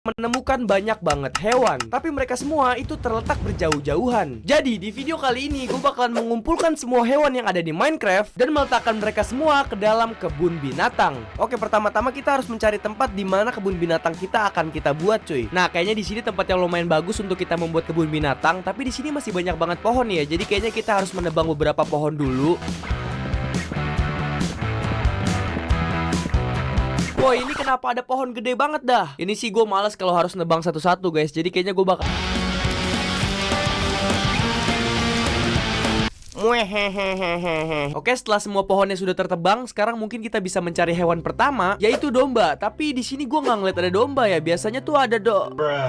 menemukan banyak banget hewan, tapi mereka semua itu terletak berjauh-jauhan. Jadi di video kali ini gue bakalan mengumpulkan semua hewan yang ada di Minecraft dan meletakkan mereka semua ke dalam kebun binatang. Oke, pertama-tama kita harus mencari tempat di mana kebun binatang kita akan kita buat, cuy. Nah, kayaknya di sini tempat yang lumayan bagus untuk kita membuat kebun binatang, tapi di sini masih banyak banget pohon ya. Jadi kayaknya kita harus menebang beberapa pohon dulu. Woi, ini kenapa ada pohon gede banget dah? Ini sih gue males kalau harus nebang satu-satu, guys. Jadi kayaknya gue bakal... Oke, setelah semua pohonnya sudah tertebang, sekarang mungkin kita bisa mencari hewan pertama, yaitu domba. Tapi di sini gue nggak ngeliat ada domba ya. Biasanya tuh ada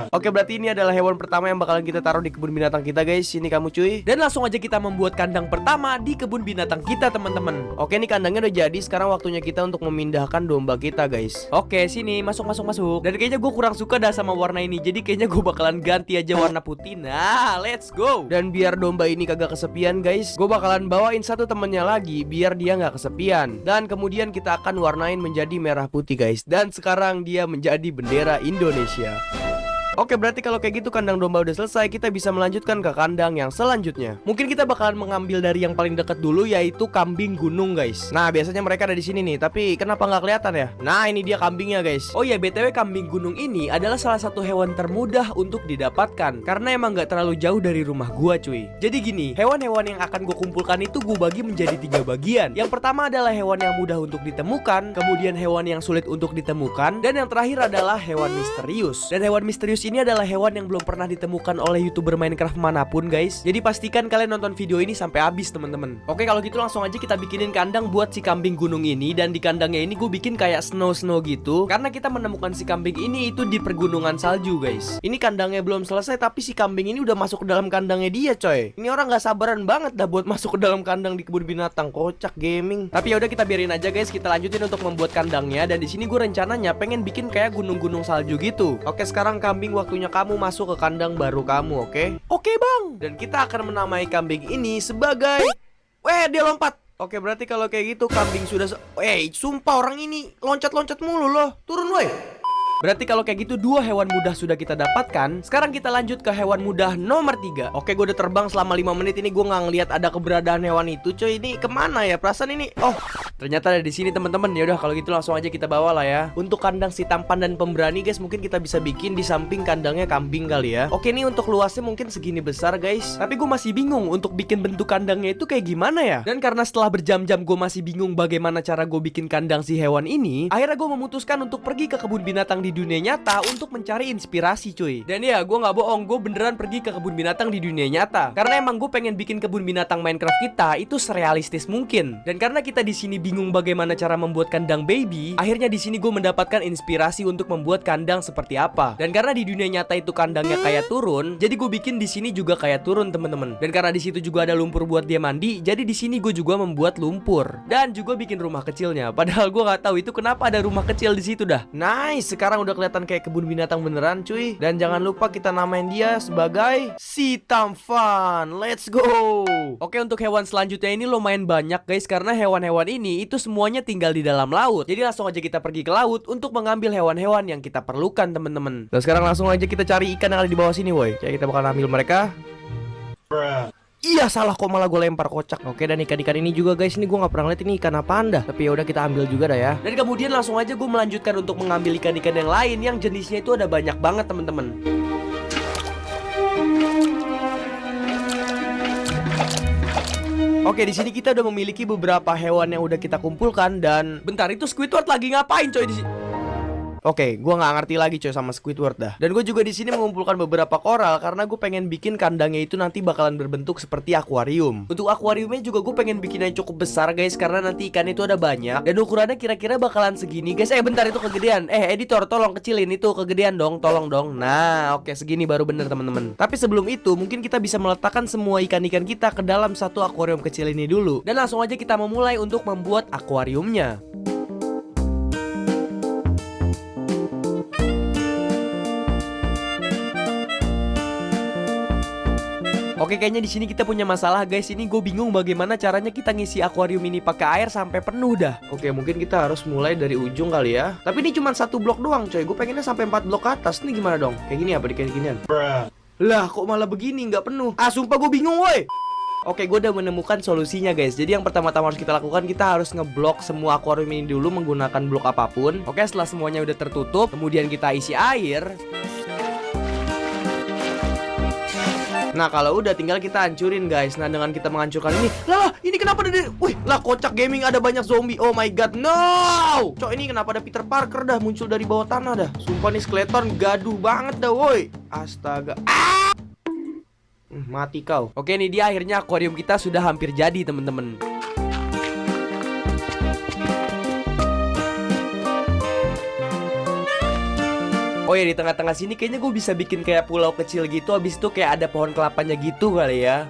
Oke, berarti ini adalah hewan pertama yang bakalan kita taruh di kebun binatang kita, guys. Sini kamu, cuy. Dan langsung aja kita membuat kandang pertama di kebun binatang kita, teman-teman. Oke, ini kandangnya udah jadi. Sekarang waktunya kita untuk memindahkan domba kita, guys. Oke, sini, masuk. Dan kayaknya gue kurang suka dah sama warna ini. Jadi kayaknya gue bakalan ganti aja warna putih. Nah, let's go. Dan biar domba ini kagak kesepian, guys, gue bakalan bawain satu temennya lagi biar dia nggak kesepian. Dan kemudian kita akan warnain menjadi merah putih, guys. Dan sekarang dia menjadi bendera Indonesia. Oke, berarti kalau kayak gitu kandang domba udah selesai, kita bisa melanjutkan ke kandang yang selanjutnya. Mungkin kita bakalan mengambil dari yang paling dekat dulu, yaitu kambing gunung, guys. Nah, biasanya mereka ada di sini nih, tapi kenapa nggak kelihatan ya? Nah, ini dia kambingnya, guys. Oh ya, BTW kambing gunung ini adalah salah satu hewan termudah untuk didapatkan, karena emang nggak terlalu jauh dari rumah gua, cuy. Jadi gini, hewan-hewan yang akan gua kumpulkan itu gua bagi menjadi 3 bagian. Yang pertama adalah hewan yang mudah untuk ditemukan, kemudian hewan yang sulit untuk ditemukan, dan yang terakhir adalah hewan misterius. Dan hewan misterius ini adalah hewan yang belum pernah ditemukan oleh YouTuber Minecraft manapun, guys. Jadi pastikan kalian nonton video ini sampai habis, teman-teman. Oke, kalau gitu langsung aja kita bikinin kandang buat si kambing gunung ini. Dan di kandangnya ini gue bikin kayak snow gitu, karena kita menemukan si kambing ini itu di pergunungan salju, guys. Ini kandangnya belum selesai, tapi si kambing ini udah masuk ke dalam kandangnya dia, coy. Ini orang gak sabaran banget dah buat masuk ke dalam kandang di kebun binatang. Kocak gaming. Tapi yaudah, kita biarin aja, guys. Kita lanjutin untuk membuat kandangnya. Dan di sini gue rencananya pengen bikin kayak gunung-gunung salju gitu. Oke, sekarang kambing, waktunya kamu masuk ke kandang baru kamu, oke? Oke, bang. Dan kita akan menamai kambing ini sebagai... dia lompat. Oke, berarti kalau kayak gitu kambing sudah... sumpah orang ini loncat-loncat mulu loh. Turun, woi. Berarti kalau kayak gitu 2 hewan mudah sudah kita dapatkan. Sekarang kita lanjut ke hewan mudah nomor 3. Oke, gue udah terbang selama 5 menit ini. Gue nggak ngeliat ada keberadaan hewan itu, coy. Ini kemana ya? Perasaan ini... Oh, ternyata ada di sini, teman-teman. Ya udah, kalau gitu langsung aja kita bawa lah ya. Untuk kandang si tampan dan pemberani, guys, mungkin kita bisa bikin di samping kandangnya kambing kali ya. Oke, ini untuk luasnya mungkin segini besar, guys. Tapi gue masih bingung untuk bikin bentuk kandangnya itu kayak gimana ya. Dan karena setelah berjam-jam gue masih bingung bagaimana cara gue bikin kandang si hewan ini, akhirnya gue memutuskan untuk pergi ke kebun binatang di dunia nyata untuk mencari inspirasi, cuy. Dan ya, gue nggak bohong, gue beneran pergi ke kebun binatang di dunia nyata. Karena emang gue pengen bikin kebun binatang Minecraft kita itu serealistis mungkin. Dan karena kita di sini bingung bagaimana cara membuat kandang baby, akhirnya di sini gue mendapatkan inspirasi untuk membuat kandang seperti apa. Dan karena di dunia nyata itu kandangnya kayak turun, jadi gue bikin di sini juga kayak turun, teman-teman. Dan karena di situ juga ada lumpur buat dia mandi, jadi di sini gue juga membuat lumpur dan juga bikin rumah kecilnya. Padahal gue nggak tahu itu kenapa ada rumah kecil di situ dah. Nice, sekarang udah kelihatan kayak kebun binatang beneran, cuy. Dan jangan lupa kita namain dia sebagai si Tampan. Let's go. Oke, untuk hewan selanjutnya ini lumayan banyak, guys, karena hewan-hewan ini itu semuanya tinggal di dalam laut. Jadi langsung aja kita pergi ke laut untuk mengambil hewan-hewan yang kita perlukan, teman-teman. Dan sekarang langsung aja kita cari ikan yang ada di bawah sini, woi. Jadi kita bakal ambil mereka. Iya, salah kok, malah gue lempar, kocak. Oke, dan ikan-ikan ini juga, guys, ini gue nggak pernah lihat ini ikan apaan dah. Tapi ya udah, kita ambil juga dah ya. Dan kemudian langsung aja gue melanjutkan untuk mengambil ikan-ikan yang lain yang jenisnya itu ada banyak banget, teman-teman. Oke, di sini kita udah memiliki beberapa hewan yang udah kita kumpulkan. Dan bentar, itu Squidward lagi ngapain, coy, di sini? Oke, gue nggak ngerti lagi, coy, sama Squidward dah. Dan gue juga di sini mengumpulkan beberapa koral karena gue pengen bikin kandangnya itu nanti bakalan berbentuk seperti akuarium. Untuk akuariumnya juga gue pengen bikin yang cukup besar, guys, karena nanti ikan itu ada banyak dan ukurannya kira-kira bakalan segini, guys. Bentar, itu kegedean. Editor, tolong kecilin itu, kegedean dong, tolong dong. Nah, oke, segini baru bener, teman-teman. Tapi sebelum itu, mungkin kita bisa meletakkan semua ikan-ikan kita ke dalam satu akuarium kecil ini dulu. Dan langsung aja kita memulai untuk membuat akuariumnya. Oke, kayaknya di sini kita punya masalah guys. Ini gue bingung bagaimana caranya kita ngisi akuarium ini pakai air sampai penuh dah. Oke, mungkin kita harus mulai dari ujung kali ya. Tapi ini cuma 1 blok doang coy. Gue pengennya sampai 4 blok ke atas. Ini gimana dong? Kayak gini apa kayak ginian? Lah kok malah begini nggak penuh? Ah sumpah gue bingung woi. Oke, gue udah menemukan solusinya guys. Jadi yang pertama-tama harus kita lakukan, kita harus ngeblok semua akuarium ini dulu menggunakan blok apapun. Oke, setelah semuanya udah tertutup, kemudian kita isi air. Nah kalau udah tinggal kita hancurin guys. Nah dengan kita menghancurkan ini, lah ini kenapa ada, wih lah Kocak Gaming ada banyak zombie. Oh my god, no. Cok, ini kenapa ada Peter Parker dah muncul dari bawah tanah dah. Sumpah nih skeleton gaduh banget dah woi. Astaga. Mati kau. Oke, ini dia akhirnya akuarium kita sudah hampir jadi temen-temen. Oh ya, di tengah-tengah sini kayaknya gue bisa bikin kayak pulau kecil gitu. Habis itu kayak ada pohon kelapanya gitu kali ya.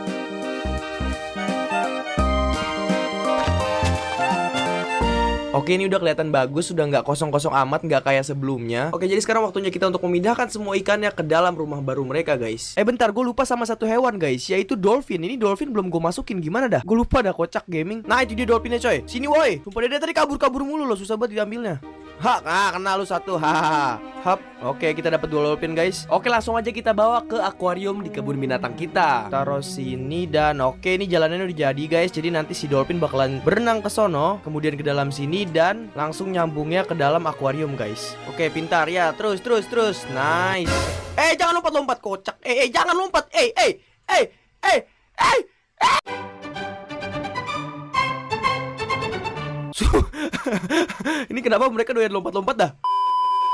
Oke, ini udah kelihatan bagus, sudah nggak kosong-kosong amat, nggak kayak sebelumnya. Oke, jadi sekarang waktunya kita untuk memindahkan semua ikannya ke dalam rumah baru mereka, guys. Bentar, gue lupa sama satu hewan, guys, yaitu dolphin. Ini dolphin belum gue masukin, gimana dah? Gue lupa dah, Kocak Gaming. Nah, itu dia dolphinnya, coy. Sini, woi. Sumpah dia tadi kabur-kabur mulu loh, susah banget diambilnya. Kena lu satu. Hap. Oke, kita dapat 2 dolphin, guys. Oke, langsung aja kita bawa ke akuarium di kebun binatang kita. Taruh sini dan oke, ini jalannya udah jadi, guys. Jadi nanti si dolphin bakalan berenang ke sono, kemudian ke dalam sini dan langsung nyambungnya ke dalam akuarium, guys. Oke, pintar ya. Terus. Nice. Jangan lompat-lompat, Kocak. Jangan lompat. Ini kenapa mereka doyan lompat-lompat dah?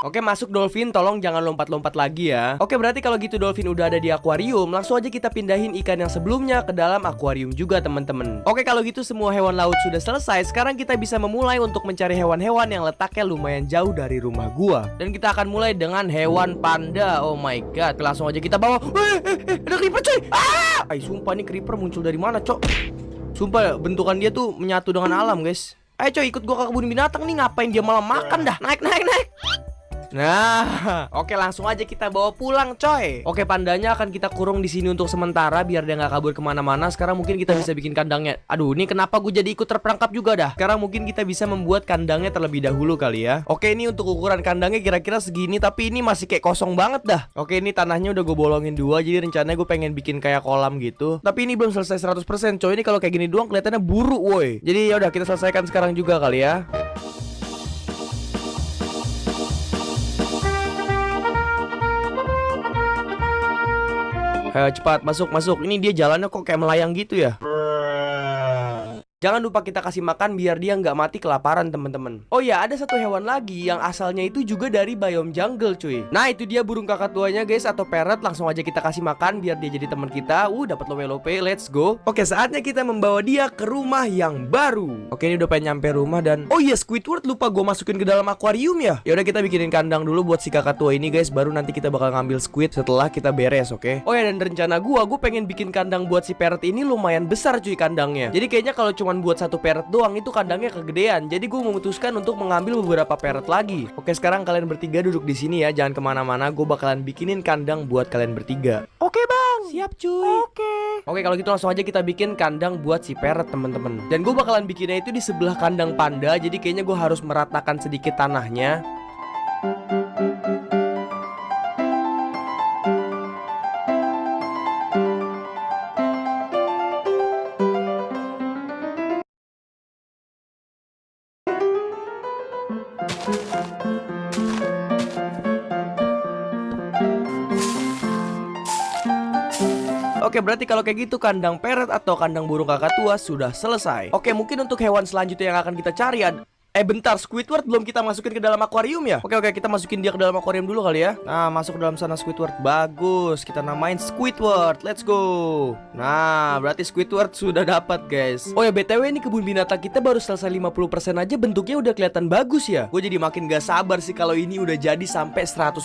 Oke, masuk dolphin, tolong jangan lompat-lompat lagi ya. Oke, berarti kalau gitu dolphin udah ada di akuarium, langsung aja kita pindahin ikan yang sebelumnya ke dalam akuarium juga, teman-teman. Oke, kalau gitu semua hewan laut sudah selesai. Sekarang kita bisa memulai untuk mencari hewan-hewan yang letaknya lumayan jauh dari rumah gua. Dan kita akan mulai dengan hewan panda. Oh my god, langsung aja kita bawa. Ada creeper, coy. Sumpah nih creeper muncul dari mana, cok? Sumpah bentukan dia tuh menyatu dengan alam, guys. Coy, ikut gua ke kebun binatang nih. Ngapain dia malah makan dah? Naik. Nah, oke, langsung aja kita bawa pulang, coy. Oke, pandanya akan kita kurung di sini untuk sementara biar dia nggak kabur kemana-mana. Sekarang mungkin kita bisa bikin kandangnya. Aduh, ini kenapa gue jadi ikut terperangkap juga dah. Sekarang mungkin kita bisa membuat kandangnya terlebih dahulu kali ya. Oke, ini untuk ukuran kandangnya kira-kira segini, tapi ini masih kayak kosong banget dah. Oke, ini tanahnya udah gue bolongin 2. Jadi rencananya gue pengen bikin kayak kolam gitu. Tapi ini belum selesai 100%, coy. Ini kalau kayak gini doang kelihatannya buruk, woi. Jadi ya udah, kita selesaikan sekarang juga kali ya. Ayo cepat masuk. Ini dia jalannya kok kayak melayang gitu ya. Jangan lupa kita kasih makan biar dia nggak mati kelaparan, teman-teman. Oh ya, ada satu hewan lagi yang asalnya itu juga dari biome jungle, cuy. Nah, itu dia burung kakak tuanya, guys, atau parrot. Langsung aja kita kasih makan biar dia jadi teman kita. Dapat lope-lope, let's go. Oke, saatnya kita membawa dia ke rumah yang baru. Oke, ini udah pengen nyampe rumah dan oh iya, Squidward lupa gue masukin ke dalam akuarium ya. Ya udah, kita bikinin kandang dulu buat si kakak tua ini, guys. Baru nanti kita bakal ngambil squid setelah kita beres, oke? Oh ya, dan rencana gue pengen bikin kandang buat si parrot ini lumayan besar, cuy, kandangnya. Jadi kayaknya kalau cuma buat satu parrot doang itu kandangnya kegedean. Jadi gue memutuskan untuk mengambil beberapa parrot lagi. Oke, sekarang kalian bertiga duduk di sini ya, jangan kemana-mana. Gue bakalan bikinin kandang buat kalian bertiga. Oke bang, siap cuy. Oke, kalau gitu langsung aja kita bikin kandang buat si parrot, temen-temen. Dan gue bakalan bikinnya itu di sebelah kandang panda. Jadi kayaknya gue harus meratakan sedikit tanahnya. Oke, berarti kalau kayak gitu kandang parrot atau kandang burung kakak tua sudah selesai. Oke, mungkin untuk hewan selanjutnya yang akan kita cari bentar, Squidward belum kita masukin ke dalam akuarium ya? Oke, kita masukin dia ke dalam akuarium dulu kali ya. Nah, masuk ke dalam sana Squidward. Bagus, kita namain Squidward. Let's go. Nah, berarti Squidward sudah dapat, guys. Oh ya, BTW ini kebun binatang kita baru selesai 50% aja, bentuknya udah kelihatan bagus ya. Gue jadi makin gak sabar sih kalau ini udah jadi sampai 100%,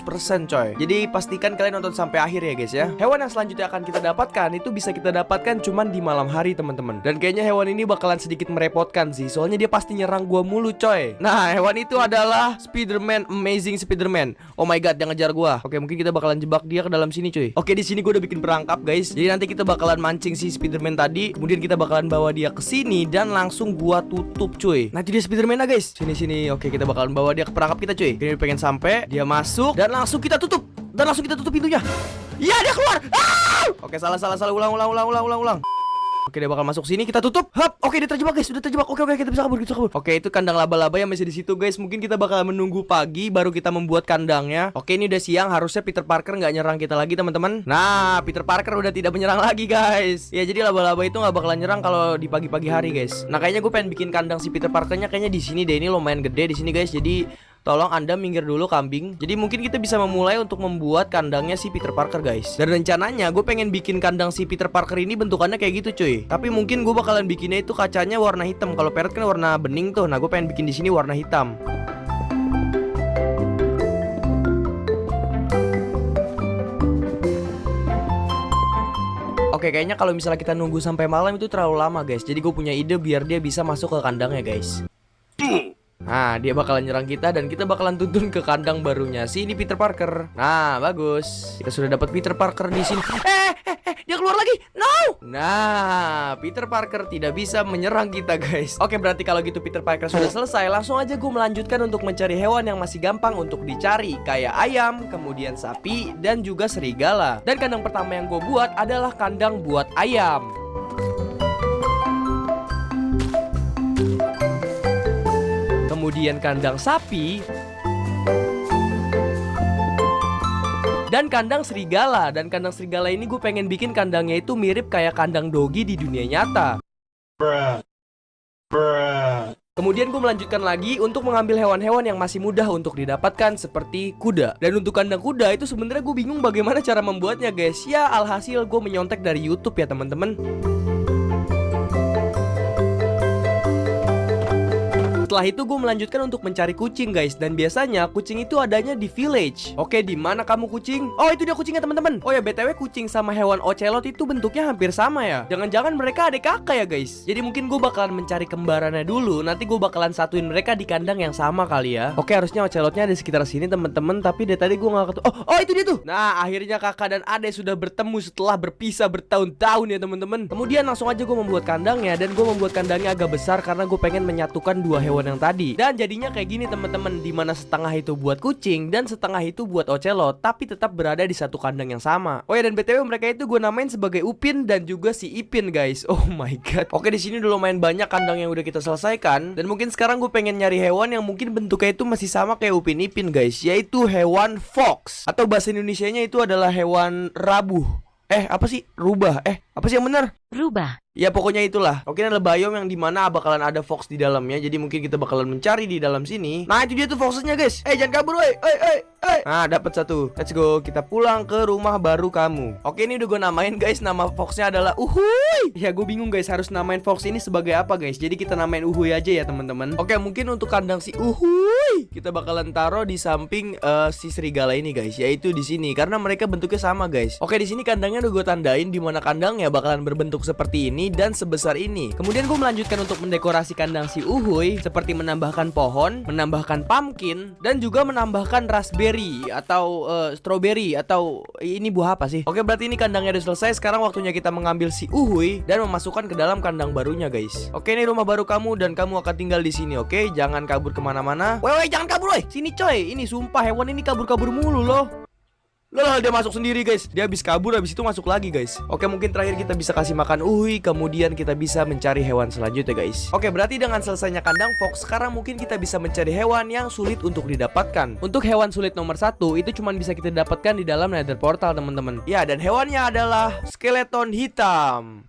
coy. Jadi pastikan kalian nonton sampai akhir ya, guys ya. Hewan yang selanjutnya akan kita dapatkan itu bisa kita dapatkan cuman di malam hari, teman-teman. Dan kayaknya hewan ini bakalan sedikit merepotkan sih, soalnya dia pasti nyerang gua mulu, coy. Nah, hewan itu adalah Spiderman, Amazing Spiderman. Oh my god, dia ngejar gua. Oke, mungkin kita bakalan jebak dia ke dalam sini, cuy. Oke, di sini gua udah bikin perangkap, guys. Jadi nanti kita bakalan mancing si Spiderman tadi, kemudian kita bakalan bawa dia ke sini dan langsung gua tutup, cuy. Nah, itu dia Spiderman lah, guys. Sini. Oke, kita bakalan bawa dia ke perangkap kita, cuy. Ini pengen sampai, dia masuk dan langsung kita tutup. Pintunya. Iya, dia keluar. Oke, salah. Ulang. Oke, dia bakal masuk sini, kita tutup. Hap. Oke, dia terjebak, guys. Sudah terjebak. Oke, kita bisa kabur. Oke, itu kandang laba-laba yang masih di situ, guys. Mungkin kita bakal menunggu pagi baru kita membuat kandangnya. Oke, ini udah siang, harusnya Peter Parker nggak nyerang kita lagi, teman-teman. Nah, Peter Parker udah tidak menyerang lagi, guys. Ya, jadi laba-laba itu nggak bakalan nyerang kalau di pagi-pagi hari, guys. Nah, kayaknya gue pengen bikin kandang si Peter Parkernya kayaknya di sini deh. Ini lumayan gede di sini, guys. Jadi tolong Anda minggir dulu, kambing. Jadi mungkin kita bisa memulai untuk membuat kandangnya si Peter Parker, guys. Dan rencananya gue pengen bikin kandang si Peter Parker ini bentukannya kayak gitu, cuy. Tapi mungkin gue bakalan bikinnya itu kacanya warna hitam. Kalau parrot kan warna bening tuh. Nah, gue pengen bikin di sini warna hitam. Oke, kayaknya kalau misalnya kita nunggu sampai malam itu terlalu lama, guys. Jadi gue punya ide biar dia bisa masuk ke kandangnya, guys. Nah, dia bakalan nyerang kita dan kita bakalan tuntun ke kandang barunya. Sini Peter Parker. Nah, bagus. Kita sudah dapat Peter Parker di sini. Dia keluar lagi. No. Nah, Peter Parker tidak bisa menyerang kita, guys. Oke, berarti kalau gitu Peter Parker sudah selesai. Langsung aja gue melanjutkan untuk mencari hewan yang masih gampang untuk dicari, kayak ayam, kemudian sapi, dan juga serigala. Dan kandang pertama yang gue buat adalah kandang buat ayam. Kemudian kandang sapi dan kandang serigala. Dan kandang serigala ini gue pengen bikin kandangnya itu mirip kayak kandang dogi di dunia nyata. Kemudian gue melanjutkan lagi untuk mengambil hewan-hewan yang masih mudah untuk didapatkan seperti kuda. Dan untuk kandang kuda itu sebenarnya gue bingung bagaimana cara membuatnya, guys. Ya, alhasil gue menyontek dari YouTube ya, teman-teman. Setelah itu gue melanjutkan untuk mencari kucing, guys. Dan biasanya kucing itu adanya di village. Oke, di mana kamu kucing? Oh, itu dia kucingnya, teman-teman. Oh ya, BTW kucing sama hewan ocelot itu bentuknya hampir sama ya. Jangan-jangan mereka adik kakak ya, guys. Jadi mungkin gue bakalan mencari kembarannya dulu. Nanti gue bakalan satuin mereka di kandang yang sama kali ya. Oke, harusnya ocelotnya ada sekitar sini, teman-teman. Tapi dari tadi gue gak ketemu. Oh, itu dia tuh. Nah, akhirnya kakak dan adek sudah bertemu setelah berpisah bertahun-tahun ya, teman-teman. Kemudian langsung aja gue membuat kandangnya. Dan gue membuat kandangnya agak besar karena gue pengen menyatukan dua hewan yang tadi. Dan jadinya kayak gini, teman-teman, dimana setengah itu buat kucing dan setengah itu buat ocelot, tapi tetap berada di satu kandang yang sama. Oh ya, dan BTW mereka itu gue namain sebagai Upin dan juga si Ipin, guys. Oh my god. Oke, di sini udah lumayan banyak kandang yang udah kita selesaikan. Dan mungkin sekarang gue pengen nyari hewan yang mungkin bentuknya itu masih sama kayak Upin Ipin, guys, yaitu hewan fox. Atau bahasa Indonesianya itu adalah hewan rabuh. Apa sih? Rubah. Apa sih yang benar? Rubah. Ya pokoknya itulah. Oke, ada biome yang dimana bakalan ada fox di dalamnya. Jadi mungkin kita bakalan mencari di dalam sini. Nah, itu dia tuh foxnya, guys. Jangan kabur, woi. Nah, dapat satu. Let's go. Kita pulang ke rumah baru kamu. Oke, ini udah gue namain, guys. Nama foxnya adalah Uhuy. Ya, gue bingung, guys, harus namain fox ini sebagai apa, guys. Jadi kita namain Uhuy aja ya, teman-teman. Oke, mungkin untuk kandang si Uhuy kita bakalan taruh di samping si serigala ini, guys. Yaitu di sini karena mereka bentuknya sama, guys. Oke, di sini kandangnya udah gue tandain di mana kandangnya bakalan berbentuk seperti ini dan sebesar ini. Kemudian gue melanjutkan untuk mendekorasi kandang si Uhuy seperti menambahkan pohon, menambahkan pumpkin, dan juga menambahkan raspberry atau strawberry atau ini buah apa sih? Oke, berarti ini kandangnya udah selesai. Sekarang waktunya kita mengambil si Uhuy dan memasukkan ke dalam kandang barunya, guys. Oke, ini rumah baru kamu dan kamu akan tinggal di sini. Oke, jangan kabur kemana-mana. Woi, jangan kabur, woi. Sini, coy. Ini sumpah hewan ini kabur-kabur mulu loh. Loh, dia masuk sendiri, guys. Dia habis kabur, habis itu masuk lagi, guys. Oke, mungkin terakhir kita bisa kasih makan Uhuy. Kemudian kita bisa mencari hewan selanjutnya, guys. Oke, berarti dengan selesainya kandang fox, sekarang mungkin kita bisa mencari hewan yang sulit untuk didapatkan. Untuk hewan sulit nomor 1, itu cuma bisa kita dapatkan di dalam Nether Portal, teman-teman. Ya, dan hewannya adalah skeleton hitam.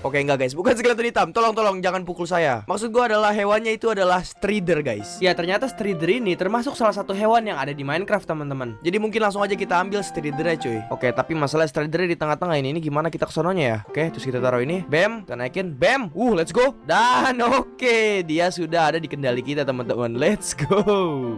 Oke, enggak, guys, bukan skeleton hitam. Tolong jangan pukul saya. Maksud gue adalah hewannya itu adalah strider, guys. Ya, ternyata strider ini termasuk salah satu hewan yang ada di Minecraft, teman-teman. Jadi mungkin langsung aja kita ambil stridernya, cuy. Oke, tapi masalah stridernya di tengah-tengah ini gimana kita kesononya ya? Oke, terus kita taruh ini. Bam, kita naikin. Bam. Let's go. Dan oke, dia sudah ada di kendali kita, teman-teman. Let's go.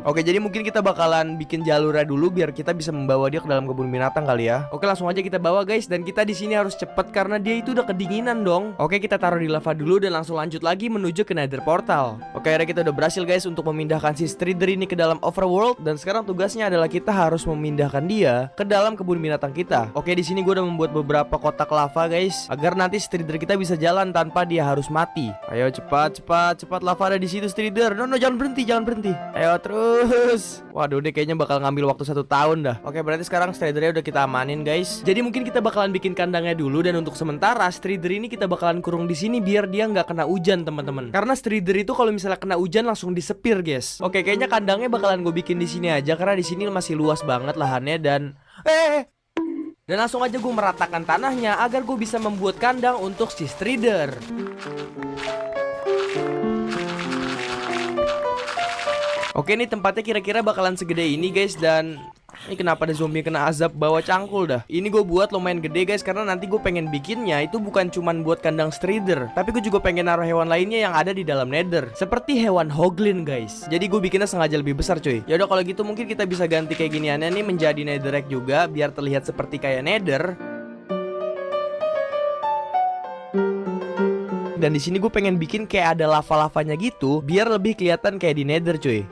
Oke, jadi mungkin kita bakalan bikin jalurnya dulu biar kita bisa membawa dia ke dalam kebun binatang kali ya. Oke, langsung aja kita bawa, guys. Dan kita di sini harus cepet karena dia itu udah kedinginan dong. dong. Oke, kita taruh di lava dulu dan langsung lanjut lagi menuju ke Nether Portal. Oke, akhirnya kita udah berhasil guys untuk memindahkan si Strider ini ke dalam overworld. Dan sekarang tugasnya adalah kita harus memindahkan dia ke dalam kebun binatang kita. Oke, di sini gue udah membuat beberapa kotak lava guys, agar nanti Strider kita bisa jalan tanpa dia harus mati. Ayo cepat lava ada di situ Strider. No, jangan berhenti. Ayo terus. Waduh, dia kayaknya bakal ngambil waktu 1 tahun dah. Oke, berarti sekarang Stridernya udah kita amanin guys. Jadi mungkin kita bakalan bikin kandangnya dulu, dan untuk sementara Strider ini kita bakalan kurung di sini biar dia nggak kena hujan teman-teman. Karena Strider itu kalau misalnya kena hujan langsung disepir guys. Oke, kayaknya kandangnya bakalan gue bikin di sini aja karena di sini masih luas banget lahannya dan langsung aja gue meratakan tanahnya agar gue bisa membuat kandang untuk si Strider. Oke, ini tempatnya kira-kira bakalan segede ini guys. Dan ini kenapa ada zombie kena azab bawa cangkul dah. Ini gue buat lumayan gede guys, karena nanti gue pengen bikinnya itu bukan cuman buat kandang Strider, tapi gue juga pengen naruh hewan lainnya yang ada di dalam Nether, seperti hewan Hoglin guys. Jadi gue bikinnya sengaja lebih besar cuy. Yaudah kalau gitu mungkin kita bisa ganti kayak giniannya nih menjadi Netherrack juga, biar terlihat seperti kayak Nether. Dan di sini gue pengen bikin kayak ada lava-lavanya gitu, biar lebih kelihatan kayak di Nether cuy.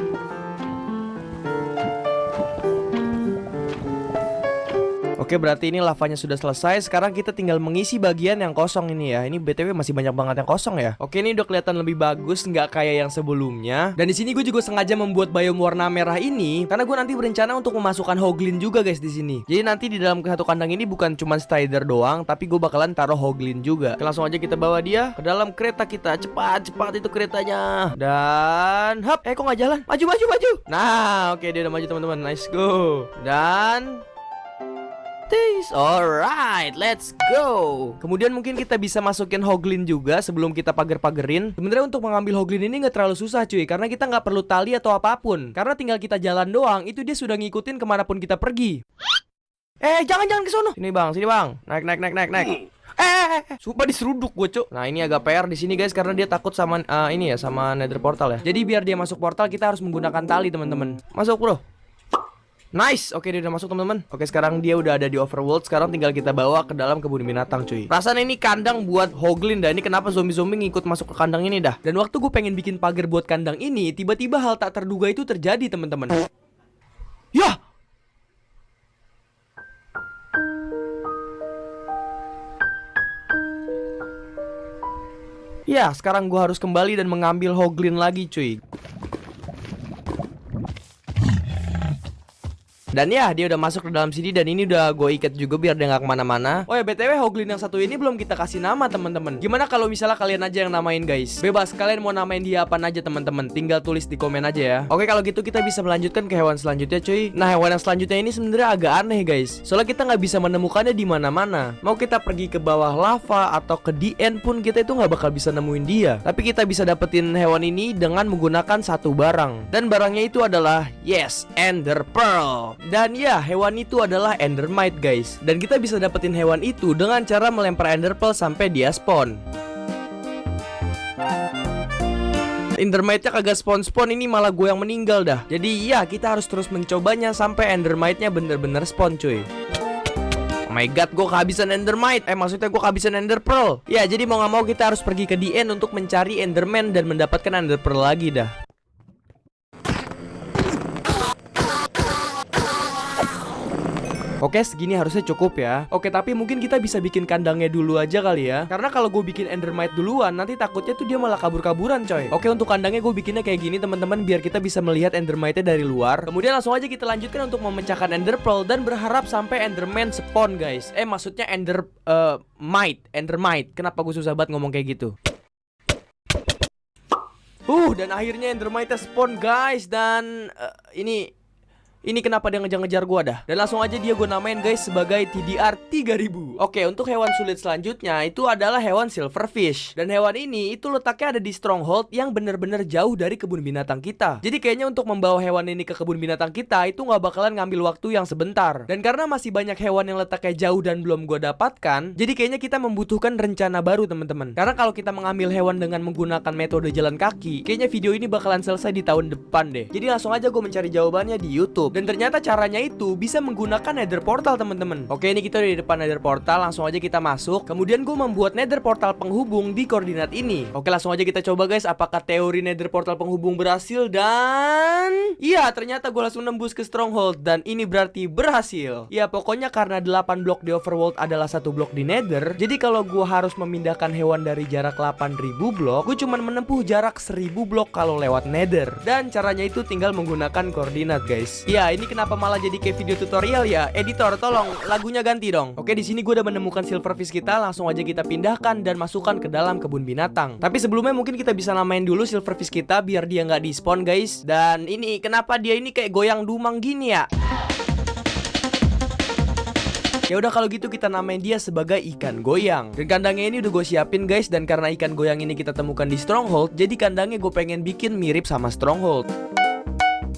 Oke, berarti ini lavanya sudah selesai. Sekarang kita tinggal mengisi bagian yang kosong ini ya. Ini BTW masih banyak banget yang kosong ya. Oke, ini udah kelihatan lebih bagus, nggak kayak yang sebelumnya. Dan di sini gue juga sengaja membuat biome warna merah ini karena gue nanti berencana untuk memasukkan Hoglin juga guys di sini. Jadi nanti di dalam satu kandang ini bukan cuma Strider doang, tapi gue bakalan taruh Hoglin juga. Oke, langsung aja kita bawa dia ke dalam kereta kita. Cepat itu keretanya. Dan kok nggak jalan? Maju. Nah, oke, dia udah maju teman-teman. Nice, go. Dan alright, let's go. Kemudian mungkin kita bisa masukin Hoglin juga sebelum kita pager-pagerin. Sebenarnya untuk mengambil Hoglin ini nggak terlalu susah cuy, karena kita nggak perlu tali atau apapun. Karena tinggal kita jalan doang, itu dia sudah ngikutin kemanapun kita pergi. Jangan ke sono. Sini bang. Naik. Sumpah diseruduk gue cuk. Nah, ini agak PR di sini guys, karena dia takut sama ini ya, sama Nether Portal ya. Jadi biar dia masuk portal kita harus menggunakan tali teman-teman. Masuk bro. Nice, oke dia udah masuk teman-teman. Oke, sekarang dia udah ada di overworld. Sekarang tinggal kita bawa ke dalam kebun binatang cuy. Perasaan ini kandang buat Hoglin dah. Ini kenapa zombie-zombie ngikut masuk ke kandang ini dah. Dan waktu gue pengen bikin pagar buat kandang ini, tiba-tiba hal tak terduga itu terjadi teman-teman. Yah! Ya, sekarang gue harus kembali dan mengambil Hoglin lagi cuy. Dan ya, dia udah masuk ke dalam sini dan ini udah gue ikat juga biar dia nggak kemana-mana. Oh ya, BTW Hoglin yang satu ini belum kita kasih nama teman-teman. Gimana kalau misalnya kalian aja yang namain guys? Bebas, kalian mau namain dia apa aja teman-teman. Tinggal tulis di komen aja ya. Oke, kalau gitu kita bisa melanjutkan ke hewan selanjutnya cuy. Nah, hewan yang selanjutnya ini sebenarnya agak aneh guys. Soalnya kita nggak bisa menemukannya di mana-mana. Mau kita pergi ke bawah lava atau ke the end pun kita itu nggak bakal bisa nemuin dia. Tapi kita bisa dapetin hewan ini dengan menggunakan satu barang. Dan barangnya itu adalah Ender Pearl. Dan ya, hewan itu adalah Endermite guys. Dan kita bisa dapetin hewan itu dengan cara melempar Ender Pearl sampai dia spawn. Endermite-nya kagak spawn-spawn, ini malah gue yang meninggal dah. Jadi ya, kita harus terus mencobanya sampai Endermite-nya bener-bener spawn cuy. Oh my god, gue kehabisan Endermite. Maksudnya gue kehabisan Ender Pearl. Ya, jadi mau gak mau kita harus pergi ke the end untuk mencari Enderman dan mendapatkan Ender Pearl lagi dah. Oke, segini harusnya cukup ya. Oke, tapi mungkin kita bisa bikin kandangnya dulu aja kali ya. Karena kalau gue bikin Endermite duluan, nanti takutnya tuh dia malah kabur-kaburan coy. Oke, untuk kandangnya gue bikinnya kayak gini teman-teman, biar kita bisa melihat Endermite-nya dari luar. Kemudian langsung aja kita lanjutkan untuk memecahkan Ender Pearl dan berharap sampai Enderman spawn guys. Maksudnya Endermite. Kenapa gue susah banget ngomong kayak gitu? Dan akhirnya Endermite spawn guys. Dan ini kenapa dia ngejar-ngejar gua dah. Dan langsung aja dia gue namain guys sebagai TDR 3000. Oke, untuk hewan sulit selanjutnya itu adalah hewan silverfish. Dan hewan ini itu letaknya ada di stronghold yang bener-bener jauh dari kebun binatang kita. Jadi kayaknya untuk membawa hewan ini ke kebun binatang kita itu nggak bakalan ngambil waktu yang sebentar. Dan karena masih banyak hewan yang letaknya jauh dan belum gue dapatkan, jadi kayaknya kita membutuhkan rencana baru teman-teman. Karena kalau kita mengambil hewan dengan menggunakan metode jalan kaki, kayaknya video ini bakalan selesai di tahun depan deh. Jadi langsung aja gue mencari jawabannya di YouTube. Dan ternyata caranya itu bisa menggunakan nether portal teman-teman. Oke, ini kita udah di depan nether portal, langsung aja kita masuk. Kemudian gue membuat nether portal penghubung di koordinat ini. Oke, langsung aja kita coba guys, apakah teori nether portal penghubung berhasil. Dan iya, ternyata gue langsung nembus ke stronghold. Dan ini berarti berhasil. Ya pokoknya karena 8 blok di overworld adalah 1 blok di nether, jadi kalau gue harus memindahkan hewan dari jarak 8000 blok, gue cuman menempuh jarak 1000 blok kalau lewat nether. Dan caranya itu tinggal menggunakan koordinat guys. Ya ini kenapa malah jadi kayak video tutorial ya. Editor tolong lagunya ganti dong. Oke, di sini gue udah menemukan silverfish kita, langsung aja kita pindahkan dan masukkan ke dalam kebun binatang. Tapi sebelumnya mungkin kita bisa namain dulu silverfish kita biar dia nggak di spawn guys. Dan ini kenapa dia ini kayak goyang dumang gini ya? Ya udah kalau gitu kita namain dia sebagai ikan goyang. Dan kandangnya ini udah gue siapin guys. Dan karena ikan goyang ini kita temukan di stronghold, jadi kandangnya gue pengen bikin mirip sama stronghold.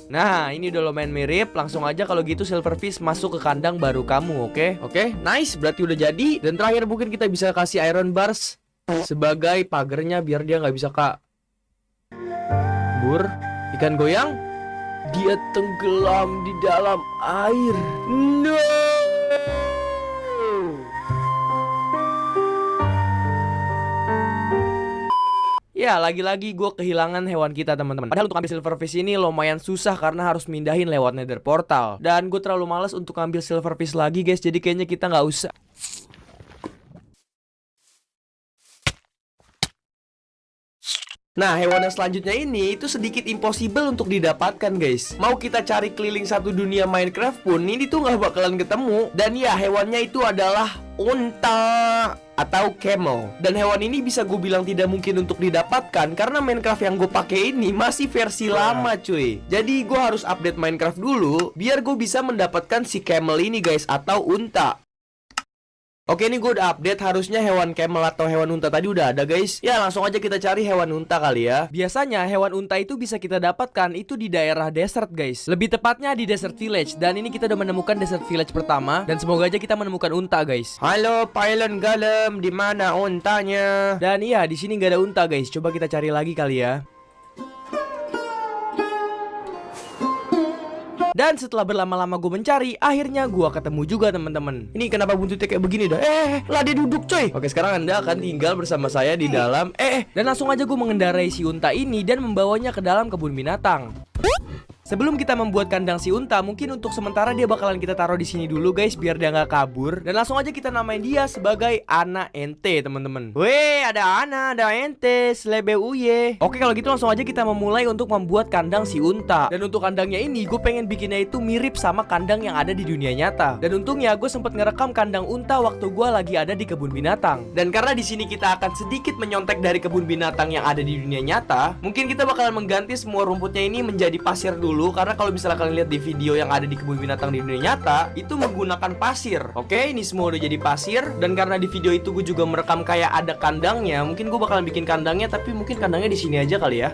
Nah ini udah lumayan mirip. Langsung aja kalau gitu silverfish masuk ke kandang baru kamu. Oke, nice, berarti udah jadi. Dan terakhir mungkin kita bisa kasih iron bars sebagai pagernya biar dia nggak bisa kabur. Ikan goyang, dia tenggelam di dalam air. No. Ya, lagi-lagi gue kehilangan hewan kita teman-teman. Padahal untuk ambil silverfish ini lumayan susah karena harus mindahin lewat nether portal. Dan gue terlalu males untuk ambil silverfish lagi guys. Jadi kayaknya kita nggak usah. Nah, hewan yang selanjutnya ini itu sedikit impossible untuk didapatkan guys. Mau kita cari keliling satu dunia Minecraft pun ini tuh nggak bakalan ketemu. Dan ya, hewannya itu adalah unta atau camel. Dan hewan ini bisa gue bilang tidak mungkin untuk didapatkan karena Minecraft yang gue pakai ini masih versi lama cuy. Jadi gue harus update Minecraft dulu biar gue bisa mendapatkan si camel ini guys, atau unta. Oke, ini gue udah update, harusnya hewan camel atau hewan unta tadi udah ada guys. Ya langsung aja kita cari hewan unta kali ya. Biasanya hewan unta itu bisa kita dapatkan itu di daerah desert guys. Lebih tepatnya di desert village. Dan ini kita udah menemukan desert village pertama. Dan semoga aja kita menemukan unta guys. Halo Pylon Golem, di mana untanya? Dan iya, di sini nggak ada unta guys. Coba kita cari lagi kali ya. Dan setelah berlama-lama gue mencari, akhirnya gue ketemu juga teman-teman. Ini kenapa buntutnya kayak begini dah? Lah dia duduk coy. Oke, sekarang Anda akan tinggal bersama saya di dalam dan langsung aja gue mengendarai si unta ini dan membawanya ke dalam kebun binatang. Sebelum kita membuat kandang si unta, mungkin untuk sementara dia bakalan kita taruh di sini dulu guys, biar dia nggak kabur. Dan langsung aja kita namain dia sebagai Ana Ente teman-teman. Weh, ada Ana, ada Ente, selebe uye. Oke, kalau gitu langsung aja kita memulai untuk membuat kandang si unta. Dan untuk kandangnya ini gue pengen bikinnya itu mirip sama kandang yang ada di dunia nyata. Dan untungnya gue sempat ngerekam kandang unta waktu gue lagi ada di kebun binatang. Dan karena di sini kita akan sedikit menyontek dari kebun binatang yang ada di dunia nyata, mungkin kita bakalan mengganti semua rumputnya ini menjadi pasir dulu. Karena kalau misalnya kalian lihat di video yang ada di kebun binatang di dunia nyata, itu menggunakan pasir. Oke, ini semua udah jadi pasir. Dan karena di video itu gue juga merekam kayak ada kandangnya, mungkin gue bakalan bikin kandangnya, tapi mungkin kandangnya di sini aja kali ya.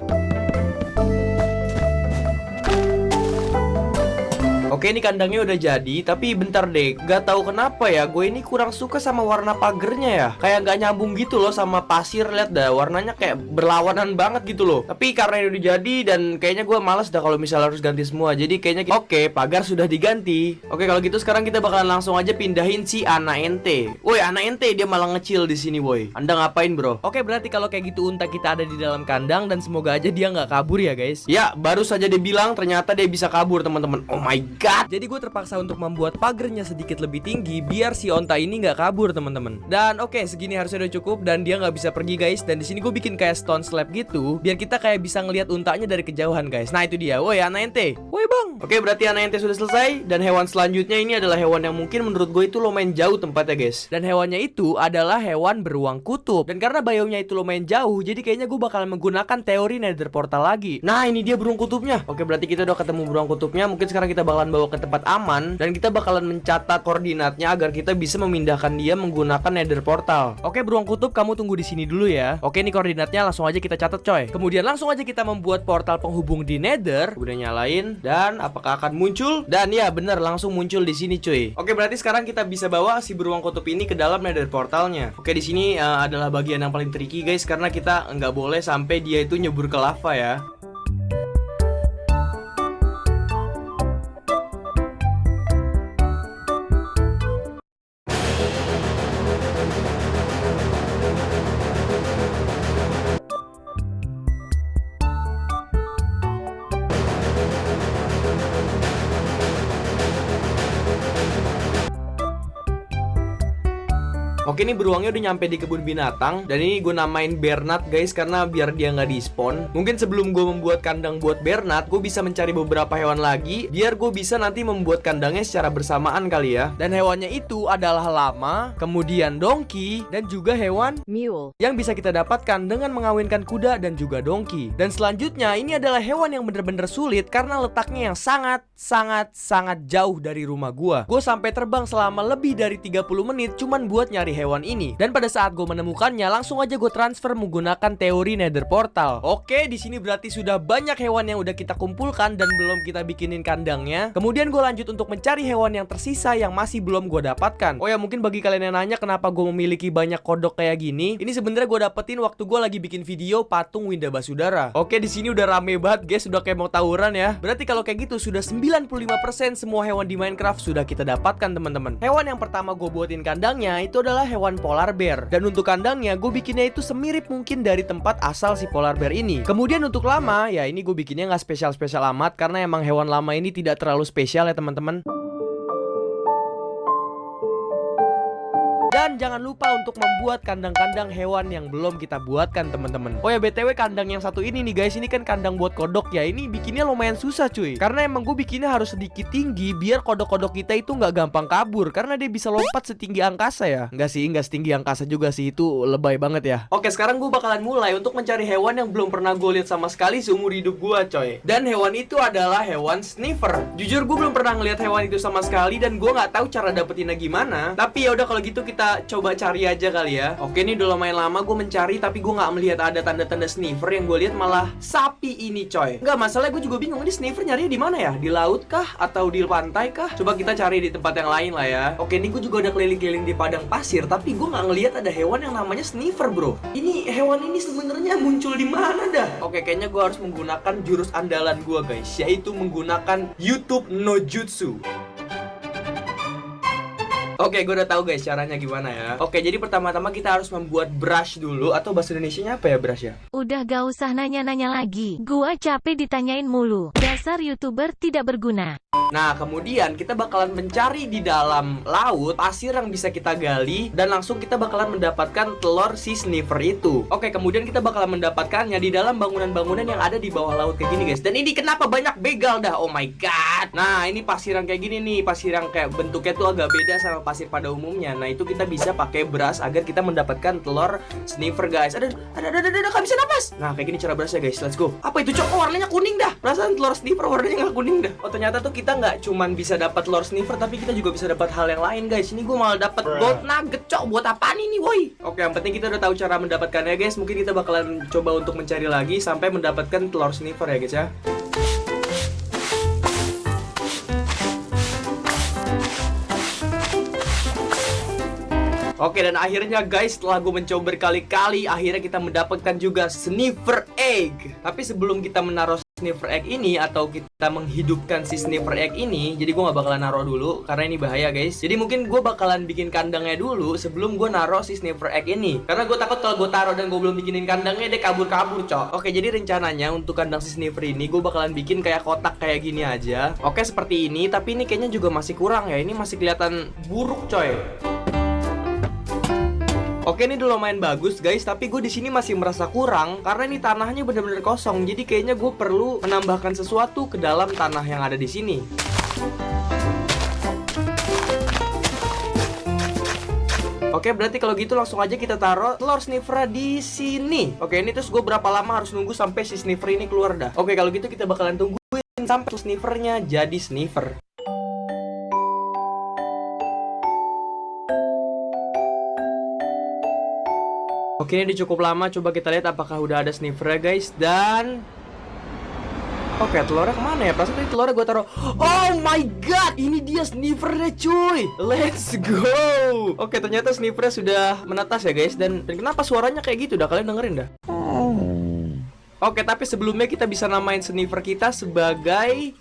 Oke, ini kandangnya udah jadi, tapi bentar deh, gak tahu kenapa ya, gue ini kurang suka sama warna pagernya ya. Kayak gak nyambung gitu loh sama pasir, lihat dah, warnanya kayak berlawanan banget gitu loh. Tapi karena ini udah jadi dan kayaknya gue males dah kalau misalnya harus ganti semua. Jadi kayaknya oke, pagar sudah diganti. Oke, kalau gitu sekarang kita bakalan langsung aja pindahin si Ana Ente. Woi, Ana Ente dia malah ngecil di sini, boy. Anda ngapain, bro? Oke, berarti kalau kayak gitu unta kita ada di dalam kandang dan semoga aja dia nggak kabur ya, guys. Ya, baru saja dia bilang ternyata dia bisa kabur, teman-teman. Oh my god. Jadi gue terpaksa untuk membuat pagernya sedikit lebih tinggi biar si onta ini nggak kabur teman-teman. Dan oke, segini harusnya udah cukup dan dia nggak bisa pergi guys. Dan di sini gue bikin kayak stone slab gitu biar kita kayak bisa ngelihat untanya dari kejauhan guys. Nah itu dia. Woi Ana Ente. Woi bang. Oke, berarti Ana Ente sudah selesai. Dan hewan selanjutnya ini adalah hewan yang mungkin menurut gue itu lumayan jauh tempatnya guys. Dan hewannya itu adalah hewan beruang kutub. Dan karena biomnya itu lumayan jauh, jadi kayaknya gue bakalan menggunakan teori nether portal lagi. Nah ini dia burung kutubnya. Oke, berarti kita udah ketemu burung kutubnya. Mungkin sekarang kita bakalan bawa ke tempat aman dan kita bakalan mencatat koordinatnya agar kita bisa memindahkan dia menggunakan nether portal. Oke, beruang kutub kamu tunggu di sini dulu ya. Oke, ini koordinatnya langsung aja kita catat coy. Kemudian langsung aja kita membuat portal penghubung di nether. Udah nyalain dan apakah akan muncul? Dan ya bener langsung muncul di sini cuy. Oke, berarti sekarang kita bisa bawa si beruang kutub ini ke dalam nether portalnya. Oke, di sini adalah bagian yang paling tricky guys karena kita nggak boleh sampai dia itu nyebur ke lava ya. Oke, ini beruangnya udah nyampe di kebun binatang. Dan ini gue namain Bernard guys, karena biar dia nggak di-spawn. Mungkin sebelum gue membuat kandang buat Bernard, gue bisa mencari beberapa hewan lagi, biar gue bisa nanti membuat kandangnya secara bersamaan kali ya. Dan hewannya itu adalah lama, kemudian donkey, dan juga hewan mule yang bisa kita dapatkan dengan mengawinkan kuda dan juga donkey. Dan selanjutnya ini adalah hewan yang bener-bener sulit karena letaknya yang sangat jauh dari rumah gua. Gue sampai terbang selama lebih dari 30 menit cuman buat nyari hewan ini. Dan pada saat gue menemukannya, langsung aja gue transfer menggunakan teori Nether Portal. Oke, di sini berarti sudah banyak hewan yang udah kita kumpulkan dan belum kita bikinin kandangnya. Kemudian gue lanjut untuk mencari hewan yang tersisa yang masih belum gue dapatkan. Oh ya, mungkin bagi kalian yang nanya kenapa gue memiliki banyak kodok kayak gini, ini sebenarnya gue dapetin waktu gue lagi bikin video patung Winda Basudara. Oke, di sini udah rame banget guys, udah kayak mau tawuran ya. Berarti kalau kayak gitu sudah 95% semua hewan di Minecraft sudah kita dapatkan teman-teman. Hewan yang pertama gue buatin kandangnya itu adalah hewan polar bear. Dan untuk kandangnya gue bikinnya itu semirip mungkin dari tempat asal si polar bear ini. Kemudian untuk lama, ya ini gue bikinnya nggak spesial-spesial amat karena emang hewan lama ini tidak terlalu spesial ya teman-teman. Dan jangan lupa untuk membuat kandang-kandang hewan yang belum kita buatkan teman-teman. Oh ya, BTW kandang yang satu ini nih guys, ini kan kandang buat kodok ya. Ini bikinnya lumayan susah cuy, karena emang gue bikinnya harus sedikit tinggi biar kodok-kodok kita itu nggak gampang kabur, karena dia bisa lompat setinggi angkasa ya. Nggak sih, nggak setinggi angkasa juga sih, itu lebay banget ya. Oke, sekarang gue bakalan mulai untuk mencari hewan yang belum pernah gue lihat sama sekali seumur hidup gue coy. Dan hewan itu adalah hewan sniffer. Jujur gue belum pernah ngeliat hewan itu sama sekali dan gue nggak tahu cara dapetinnya gimana. Tapi ya udah kalau gitu kita coba cari aja kali ya. Oke, ini udah lumayan lama gue mencari tapi gue nggak melihat ada tanda-tanda sniffer. Yang gue lihat malah sapi ini coy. Nggak, masalah gue juga bingung, ini sniffer nyarinya di mana ya? Di laut kah atau di pantai kah? Coba kita cari di tempat yang lain lah ya. Oke, ini gue juga udah keliling-keliling di padang pasir tapi gue nggak ngelihat ada hewan yang namanya sniffer bro. Ini hewan ini sebenarnya muncul di mana dah? Oke, kayaknya gue harus menggunakan jurus andalan gue guys, yaitu menggunakan YouTube no Jutsu. Oke, gue udah tahu guys caranya gimana ya. Oke, jadi pertama-tama kita harus membuat brush dulu, atau bahasa Indonesianya apa ya brush ya? Udah gak usah nanya-nanya lagi. Gua capek ditanyain mulu. Dasar YouTuber tidak berguna. Nah, kemudian kita bakalan mencari di dalam laut pasir yang bisa kita gali, dan langsung kita bakalan mendapatkan telur si sniffer itu. Oke, kemudian kita bakalan mendapatkannya di dalam bangunan-bangunan yang ada di bawah laut kayak gini guys. Dan ini kenapa banyak begal dah? Oh my god. Nah, ini pasir yang kayak gini nih, pasir yang kayak bentuknya tuh agak beda sama pasir pada umumnya. Nah, itu kita bisa pakai brush agar kita mendapatkan telur sniffer guys. Ada gak bisa napas. Nah, kayak gini cara brushnya guys. Let's go. Apa itu cok? Oh, warnanya kuning dah. Perasaan telur sniffer warnanya nggak kuning dah. Oh, ternyata tuh kita nggak cuman bisa dapat telur sniffer, tapi kita juga bisa dapat hal yang lain guys. Ini gue malah dapat gold nugget cok. Buat apaan ini woi? Oke, yang penting kita udah tahu cara mendapatkannya guys. Mungkin kita bakalan coba untuk mencari lagi sampai mendapatkan telur sniffer ya guys ya. Oke, dan akhirnya guys, setelah gue mencoba berkali-kali, akhirnya kita mendapatkan juga sniffer egg. Tapi sebelum kita menaruh sniffer egg ini atau kita menghidupkan si sniffer egg ini, jadi gue gak bakalan naruh dulu karena ini bahaya guys. Jadi mungkin gue bakalan bikin kandangnya dulu sebelum gue naruh si sniffer egg ini, karena gue takut kalau gue taruh dan gue belum bikinin kandangnya dia kabur-kabur cok. Oke, jadi rencananya untuk kandang si sniffer ini gue bakalan bikin kayak kotak kayak gini aja. Oke, seperti ini, tapi ini kayaknya juga masih kurang ya. Ini masih kelihatan buruk coy. Oke, ini udah lumayan bagus guys, tapi gue di sini masih merasa kurang karena ini tanahnya benar-benar kosong. Jadi kayaknya gue perlu menambahkan sesuatu ke dalam tanah yang ada di sini. Oke, berarti kalau gitu langsung aja kita taruh telur sniffer di sini. Oke, ini terus gue berapa lama harus nunggu sampai si sniffer ini keluar dah. Oke, kalau gitu kita bakalan tungguin sampai sniffernya jadi sniffer. Oke, ini cukup lama. Coba kita lihat apakah udah ada sniffer guys. Dan oke, telurnya kemana ya? Perasaan tadi telurnya gue taruh. Oh my god, ini dia sniffernya cuy. Let's go. Oke, ternyata sniffernya sudah menetas ya guys. Dan kenapa suaranya kayak gitu dah? Kalian dengerin dah. Oke, tapi sebelumnya kita bisa namain sniffer kita sebagai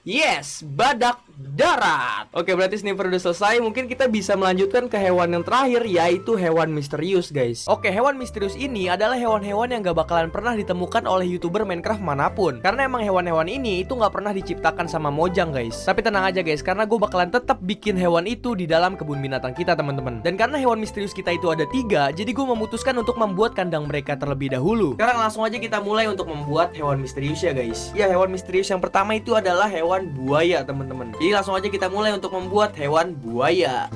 yes, badak darat. Oke, berarti sniper udah selesai. Mungkin kita bisa melanjutkan ke hewan yang terakhir, yaitu hewan misterius, guys. Oke, hewan misterius ini adalah hewan-hewan yang gak bakalan pernah ditemukan oleh YouTuber Minecraft manapun. Karena emang hewan-hewan ini itu gak pernah diciptakan sama Mojang, guys. Tapi tenang aja, guys, karena gue bakalan tetap bikin hewan itu di dalam kebun binatang kita, teman-teman. Dan karena hewan misterius kita itu ada 3, jadi gue memutuskan untuk membuat kandang mereka terlebih dahulu. Sekarang langsung aja kita mulai untuk membuat hewan misterius ya, guys. Ya, hewan misterius yang pertama itu adalah hewan buaya, teman-teman. Jadi langsung aja kita mulai untuk membuat hewan buaya.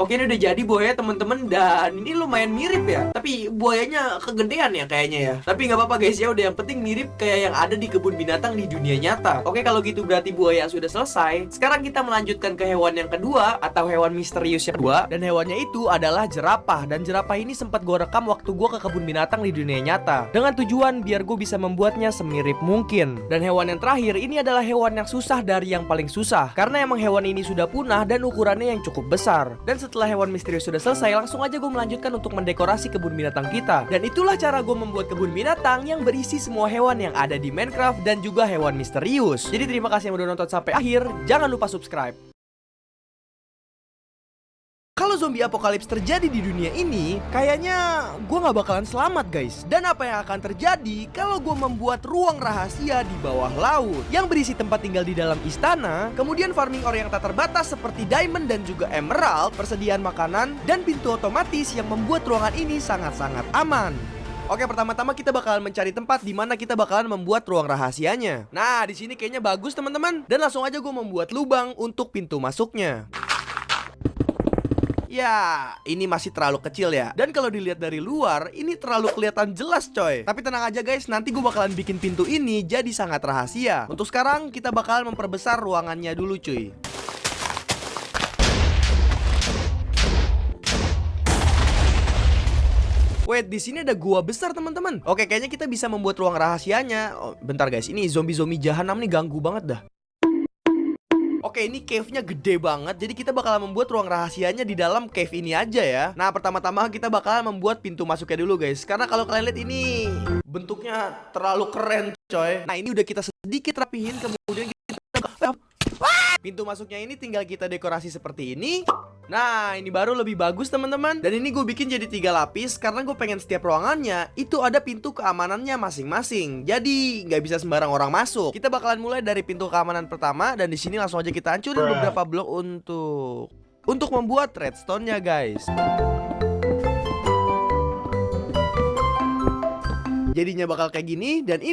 Oke, ini udah jadi buaya, teman-teman, dan ini lumayan mirip ya. Tapi buayanya kegedean ya kayaknya ya. Tapi nggak apa-apa, guys, ya udah, yang penting mirip kayak yang ada di kebun binatang di dunia nyata. Oke, kalau gitu berarti buaya sudah selesai. Sekarang kita melanjutkan ke hewan yang kedua atau hewan misterius yang kedua, dan hewannya itu adalah jerapah. Dan jerapah ini sempat gue rekam waktu gue ke kebun binatang di dunia nyata, dengan tujuan biar gue bisa membuatnya semirip mungkin. Dan hewan yang terakhir ini adalah hewan yang susah dari yang paling susah, karena emang hewan ini sudah punah dan ukurannya yang cukup besar. Dan setelah hewan misterius sudah selesai, langsung aja gue melanjutkan untuk mendekorasi kebun binatang kita. Dan itulah cara gue membuat kebun binatang yang berisi semua hewan yang ada di Minecraft dan juga hewan misterius. Jadi terima kasih yang udah nonton sampai akhir. Jangan lupa subscribe. Kalau zombie apokalips terjadi di dunia ini, kayaknya gue gak bakalan selamat, guys. Dan apa yang akan terjadi kalau gue membuat ruang rahasia di bawah laut yang berisi tempat tinggal di dalam istana, kemudian farming ore yang tak terbatas seperti diamond dan juga emerald, persediaan makanan, dan pintu otomatis yang membuat ruangan ini sangat-sangat aman. Oke, pertama-tama kita bakalan mencari tempat di mana kita bakalan membuat ruang rahasianya. Nah, di sini kayaknya bagus, teman-teman. Dan langsung aja gue membuat lubang untuk pintu masuknya. Ya, ini masih terlalu kecil ya. Dan kalau dilihat dari luar, ini terlalu kelihatan jelas, coy. Tapi tenang aja, guys, nanti gue bakalan bikin pintu ini jadi sangat rahasia. Untuk sekarang, kita bakalan memperbesar ruangannya dulu, cuy. Wait, di sini ada gua besar, teman-teman. Oke, kayaknya kita bisa membuat ruang rahasianya. Oh, bentar, guys, ini zombie-zombie jahanam nih ganggu banget dah. Oke, ini cave-nya gede banget. Jadi kita bakalan membuat ruang rahasianya di dalam cave ini aja ya. Nah, pertama-tama kita bakalan membuat pintu masuknya dulu, guys. Karena kalau kalian lihat ini bentuknya terlalu keren, coy. Nah, ini udah kita sedikit rapihin, kemudian kita pintu masuknya ini tinggal kita dekorasi seperti ini. Nah, ini baru lebih bagus, teman-teman. Dan ini gue bikin jadi 3 lapis karena gue pengen setiap ruangannya itu ada pintu keamanannya masing-masing. Jadi nggak bisa sembarang orang masuk. Kita bakalan mulai dari pintu keamanan pertama, dan di sini langsung aja kita hancurin beberapa blok untuk membuat redstone-nya, guys. Jadinya bakal kayak gini, dan ini